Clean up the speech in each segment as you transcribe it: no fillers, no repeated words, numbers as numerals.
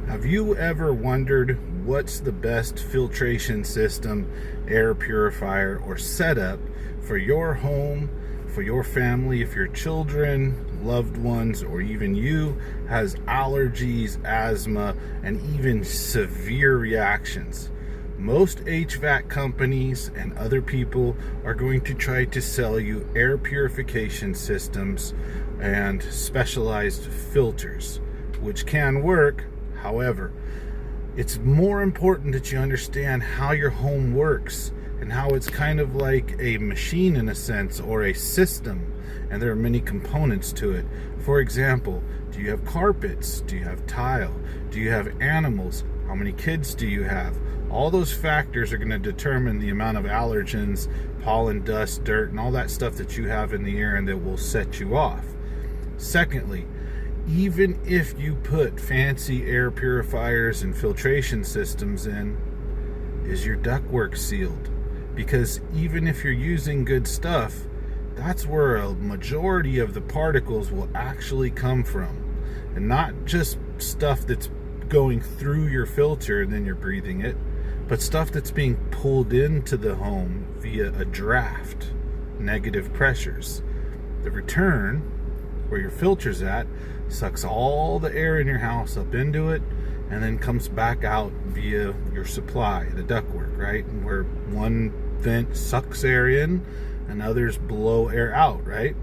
Have you ever wondered what's the best filtration system, air purifier, or setup for your home, for your family, if your children, loved ones, or even you has allergies, asthma, and even severe reactions? Most HVAC companies and other people are going to try to sell you air purification systems and specialized filters, which can work. However, it's more important that you understand how your home works and how it's kind of like a machine in a sense, or a system, and there are many components to it. For example, do you have carpets? Do you have tile? Do you have animals? How many kids do you have? All those factors are going to determine the amount of allergens, pollen, dust, dirt, and all that stuff that you have in the air and that will set you off. Secondly, even if you put fancy air purifiers and filtration systems in, is your ductwork sealed? Because even if you're using good stuff, that's where a majority of the particles will actually come from. And not just stuff that's going through your filter and then you're breathing it, but stuff that's being pulled into the home via a draft, negative pressures. The return, where your filter's at, sucks all the air in your house up into it and then comes back out via your supply, the ductwork, right? Where one vent sucks air in and others blow air out, right?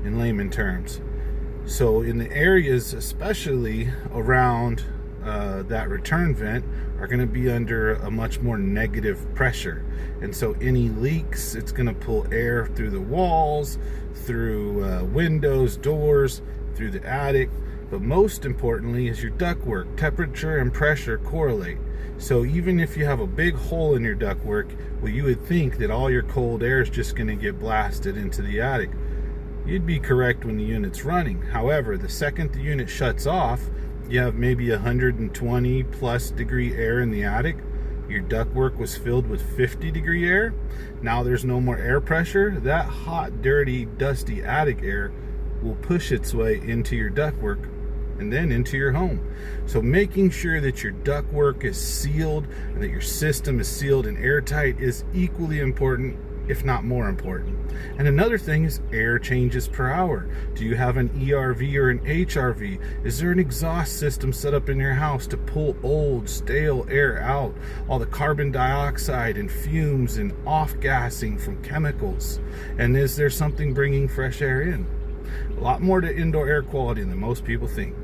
In layman terms. So in the areas, especially around that return vent, are going to be under a much more negative pressure, and so any leaks, it's going to pull air through the walls, through windows, doors, through the attic. But most importantly is your ductwork. Temperature and pressure correlate. So even if you have a big hole in your ductwork, well, you would think that all your cold air is just going to get blasted into the attic. You'd be correct when the unit's running. However, the second the unit shuts off, you have maybe 120 plus degree air in the attic. Your ductwork was filled with 50 degree air. Now there's no more air pressure. That hot, dirty, dusty attic air will push its way into your ductwork and then into your home. So making sure that your ductwork is sealed and that your system is sealed and airtight is equally important, if not more important. And another thing is air changes per hour. Do you have an ERV or an HRV? Is there an exhaust system set up in your house to pull old, stale air out? All the carbon dioxide and fumes and off-gassing from chemicals. And is there something bringing fresh air in? A lot more to indoor air quality than most people think.